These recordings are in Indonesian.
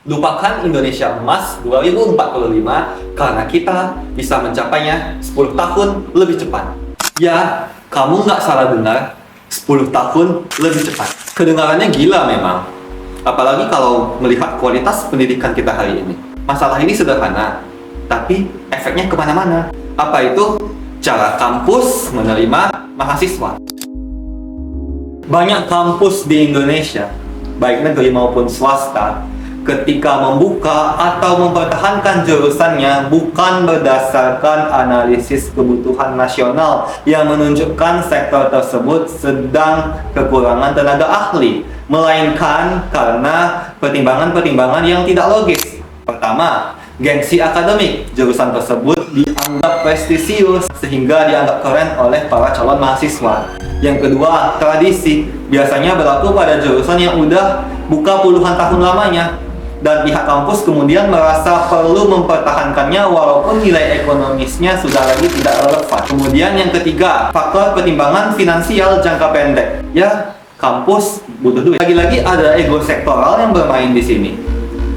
Lupakan Indonesia Emas 2045 karena kita bisa mencapainya 10 tahun lebih cepat. Ya, kamu nggak salah dengar, 10 tahun lebih cepat. Kedengarannya gila memang. Apalagi kalau melihat kualitas pendidikan kita hari ini. Masalah ini sederhana, tapi efeknya kemana-mana. Apa itu? Cara kampus menerima mahasiswa. Banyak kampus di Indonesia, baik negeri maupun swasta, ketika membuka atau mempertahankan jurusannya bukan berdasarkan analisis kebutuhan nasional yang menunjukkan sektor tersebut sedang kekurangan tenaga ahli, melainkan karena pertimbangan-pertimbangan yang tidak logis. Pertama, gengsi akademik. Jurusan tersebut dianggap prestisius sehingga dianggap keren oleh para calon mahasiswa. Yang kedua, tradisi. Biasanya berlaku pada jurusan yang udah buka puluhan tahun lamanya, dan pihak kampus kemudian merasa perlu mempertahankannya walaupun nilai ekonomisnya sudah lagi tidak relevan. Kemudian yang ketiga, faktor pertimbangan finansial jangka pendek. Ya, kampus butuh duit. Lagi-lagi ada ego sektoral yang bermain di sini.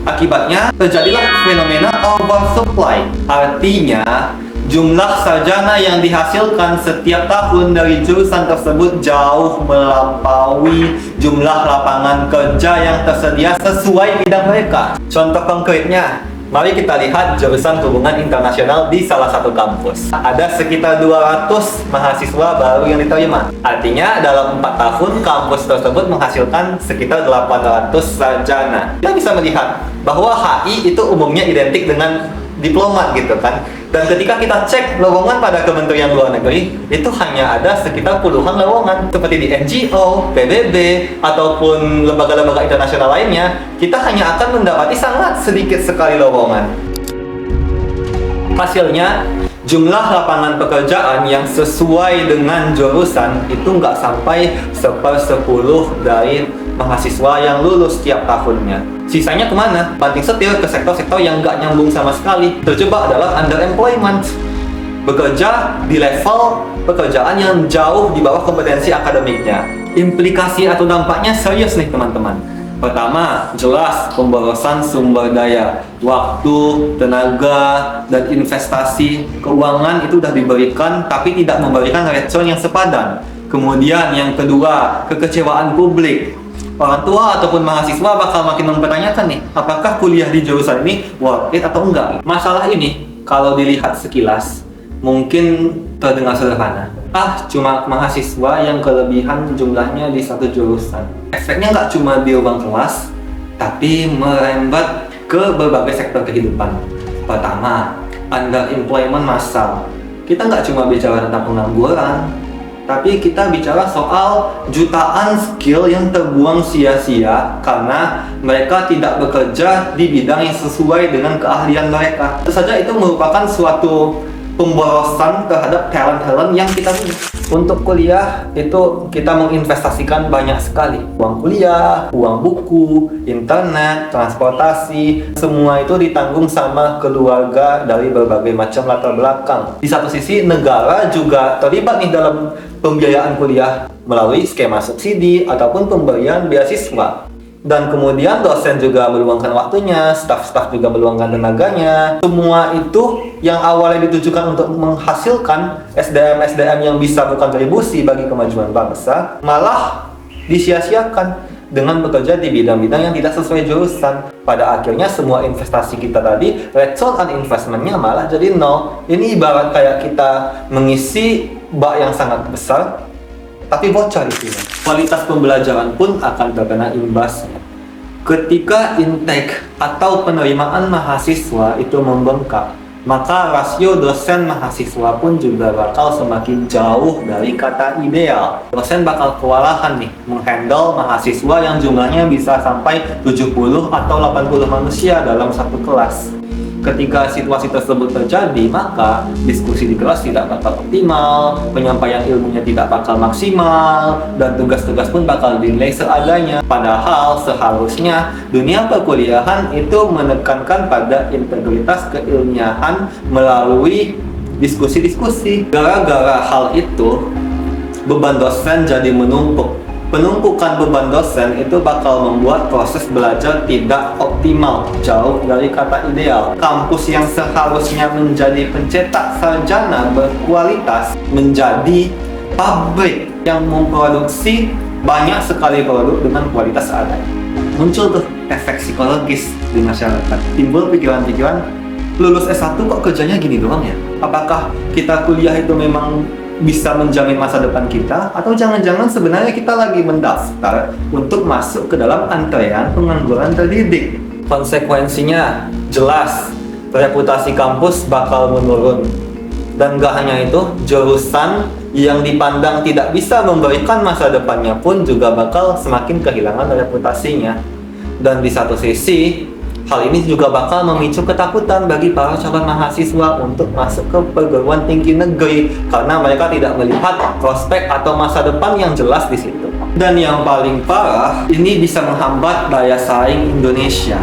Akibatnya terjadilah fenomena oversupply. Artinya, jumlah sarjana yang dihasilkan setiap tahun dari jurusan tersebut jauh melampaui jumlah lapangan kerja yang tersedia sesuai bidang mereka. Contoh konkretnya, mari kita lihat jurusan hubungan internasional di salah satu kampus. Ada sekitar 200 mahasiswa baru yang diterima. Artinya dalam 4 tahun kampus tersebut menghasilkan sekitar 800 sarjana. Kita bisa melihat bahwa HI itu umumnya identik dengan diplomat gitu kan. Dan ketika kita cek lowongan pada Kementerian Luar Negeri, itu hanya ada sekitar puluhan lowongan. Seperti di NGO, PBB, ataupun lembaga-lembaga internasional lainnya, kita hanya akan mendapati sangat sedikit sekali lowongan. Hasilnya, jumlah lapangan pekerjaan yang sesuai dengan jurusan itu nggak sampai 1/10 dari mahasiswa yang lulus setiap tahunnya. Sisanya kemana? Banting setir ke sektor-sektor yang nggak nyambung sama sekali. Terjebak adalah underemployment. Bekerja di level pekerjaan yang jauh di bawah kompetensi akademiknya. Implikasi atau dampaknya serius nih teman-teman. Pertama, jelas pemborosan sumber daya, waktu, tenaga, dan investasi keuangan itu sudah diberikan tapi tidak memberikan return yang sepadan. Kemudian yang kedua, kekecewaan publik. Orang tua ataupun mahasiswa bakal makin mempertanyakan nih, apakah kuliah di jurusan ini worth it atau enggak? Masalah ini, kalau dilihat sekilas, mungkin terdengar sederhana. Cuma mahasiswa yang kelebihan jumlahnya di satu jurusan. Efeknya nggak cuma di ruang kelas, tapi merembet ke berbagai sektor kehidupan. Pertama, underemployment massal. Kita nggak cuma bicara tentang pengangguran, tapi kita bicara soal jutaan skill yang terbuang sia-sia karena mereka tidak bekerja di bidang yang sesuai dengan keahlian mereka. Tentu saja itu merupakan suatu pemborosan terhadap talent-talent yang kita punya. Untuk kuliah itu kita menginvestasikan banyak sekali. Uang kuliah, uang buku, internet, transportasi, semua itu ditanggung sama keluarga dari berbagai macam latar belakang. Di satu sisi negara juga terlibat nih dalam pembiayaan kuliah melalui skema subsidi ataupun pemberian beasiswa. Dan kemudian dosen juga meluangkan waktunya, staf-staf juga meluangkan tenaganya. Semua itu yang awalnya ditujukan untuk menghasilkan SDM-SDM yang bisa berkontribusi bagi kemajuan bangsa, malah disia-siakan dengan bekerja di bidang-bidang yang tidak sesuai jurusan. Pada akhirnya semua investasi kita tadi, return on investment-nya malah jadi nol. Ini ibarat kayak kita mengisi bak yang sangat besar, tapi bocor di sini. Kualitas pembelajaran pun akan terkena imbasnya. Ketika intake atau penerimaan mahasiswa itu membengkak, maka rasio dosen mahasiswa pun juga bakal semakin jauh dari kata ideal. Dosen bakal kewalahan nih menghandle mahasiswa yang jumlahnya bisa sampai 70 atau 80 manusia dalam satu kelas. Ketika situasi tersebut terjadi, maka diskusi di kelas tidak bakal optimal, penyampaian ilmunya tidak bakal maksimal, dan tugas-tugas pun bakal dinilai seadanya. Padahal seharusnya dunia perkuliahan itu menekankan pada integritas keilmiahan melalui diskusi-diskusi. Gara-gara hal itu, beban dosen jadi menumpuk. penumpukan beban dosen itu bakal membuat proses belajar tidak optimal, jauh dari kata ideal. Kampus yang seharusnya menjadi pencetak sarjana berkualitas menjadi pabrik yang memproduksi banyak sekali produk dengan kualitas seadanya. Muncul tuh efek psikologis di masyarakat. Timbul pikiran-pikiran, lulus S1 kok kerjanya gini doang ya? Apakah kita kuliah itu memang bisa menjamin masa depan kita, atau jangan-jangan sebenarnya kita lagi mendaftar untuk masuk ke dalam antrean pengangguran terdidik? Konsekuensinya jelas, reputasi kampus bakal menurun. Dan gak hanya itu, jurusan yang dipandang tidak bisa memberikan masa depannya pun juga bakal semakin kehilangan reputasinya. Dan di satu sisi, hal ini juga bakal memicu ketakutan bagi para calon mahasiswa untuk masuk ke perguruan tinggi negeri karena mereka tidak melihat prospek atau masa depan yang jelas di situ. Dan yang paling parah, ini bisa menghambat daya saing Indonesia.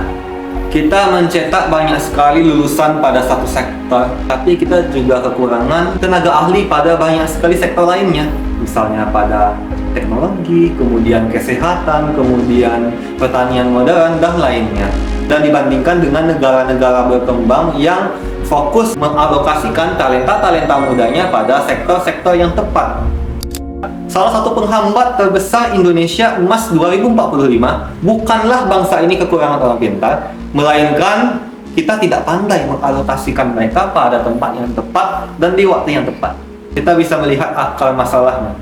Kita mencetak banyak sekali lulusan pada satu sektor, tapi kita juga kekurangan tenaga ahli pada banyak sekali sektor lainnya. Misalnya pada teknologi, kemudian kesehatan, kemudian pertanian modern, dan lainnya. Dan dibandingkan dengan negara-negara berkembang yang fokus mengalokasikan talenta-talenta mudanya pada sektor-sektor yang tepat. Salah satu penghambat terbesar Indonesia emas 2045 bukanlah bangsa ini kekurangan orang pintar, melainkan kita tidak pandai mengalokasikan mereka pada tempat yang tepat dan di waktu yang tepat. Kita bisa melihat akar masalahnya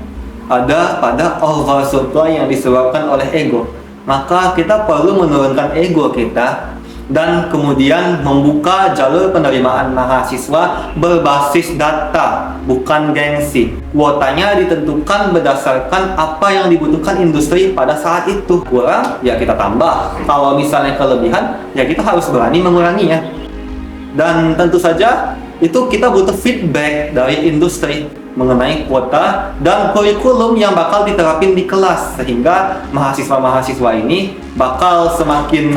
ada pada oversupply yang disebabkan oleh ego. Maka kita perlu menurunkan ego kita dan kemudian membuka jalur penerimaan mahasiswa berbasis data, bukan gengsi. Kuotanya ditentukan berdasarkan apa yang dibutuhkan industri pada saat itu. Kurang, ya kita tambah. Kalau misalnya kelebihan, ya kita harus berani menguranginya. Dan tentu saja, itu kita butuh feedback dari industri mengenai kuota dan kurikulum yang bakal diterapin di kelas, sehingga mahasiswa-mahasiswa ini bakal semakin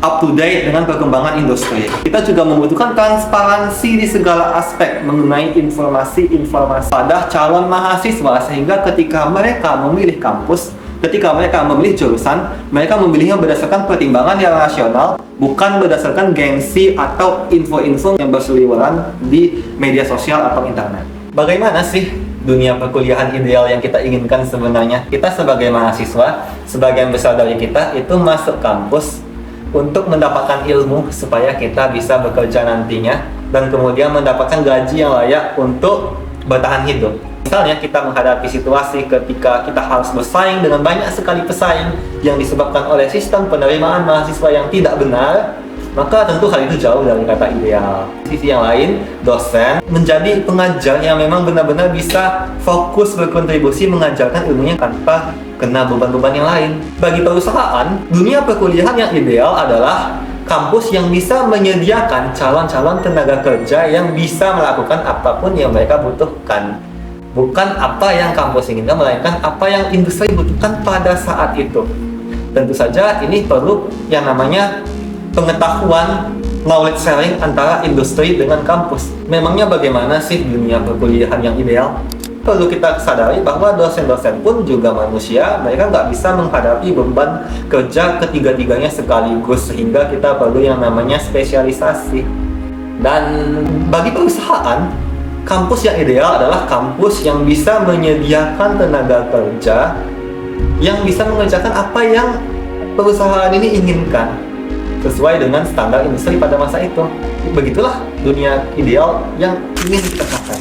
up to date dengan perkembangan industri. Kita juga membutuhkan transparansi di segala aspek mengenai informasi-informasi pada calon mahasiswa, sehingga ketika mereka memilih kampus, ketika mereka memilih jurusan, mereka memilihnya berdasarkan pertimbangan yang rasional, bukan berdasarkan gengsi atau info-info yang berseliweran di media sosial atau internet. Bagaimana sih dunia perkuliahan ideal yang kita inginkan sebenarnya? Kita sebagai mahasiswa, sebagian besar dari kita itu masuk kampus untuk mendapatkan ilmu supaya kita bisa bekerja nantinya dan kemudian mendapatkan gaji yang layak untuk bertahan hidup. Misalnya kita menghadapi situasi ketika kita harus bersaing dengan banyak sekali pesaing yang disebabkan oleh sistem penerimaan mahasiswa yang tidak benar, maka tentu hal itu jauh dari kata ideal. Di sisi yang lain, dosen menjadi pengajar yang memang benar-benar bisa fokus berkontribusi mengajarkan ilmunya tanpa kena beban-beban yang lain. Bagi perusahaan, dunia perkuliahan yang ideal adalah kampus yang bisa menyediakan calon-calon tenaga kerja yang bisa melakukan apapun yang mereka butuhkan. Bukan apa yang kampus inginkan, melainkan apa yang industri butuhkan pada saat itu. Tentu saja ini perlu yang namanya pengetahuan, knowledge sharing antara industri dengan kampus. Memangnya bagaimana sih dunia perkuliahan yang ideal? Perlu kita sadari bahwa dosen-dosen pun juga manusia, mereka nggak bisa menghadapi beban kerja ketiga-tiganya sekaligus, sehingga kita perlu yang namanya spesialisasi. Dan bagi perusahaan, kampus yang ideal adalah kampus yang bisa menyediakan tenaga kerja yang bisa mengerjakan apa yang perusahaan ini inginkan sesuai dengan standar industri pada masa itu. Begitulah dunia ideal yang ingin kita capai.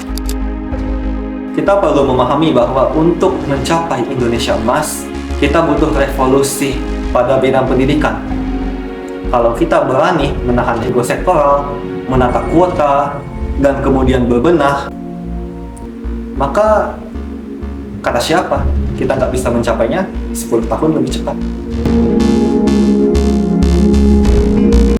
Kita perlu memahami bahwa untuk mencapai Indonesia emas, kita butuh revolusi pada bidang pendidikan. Kalau kita berani menahan ego sektoral, menata kuota, dan kemudian berbenah, maka kata siapa kita nggak bisa mencapainya 10 tahun lebih cepat.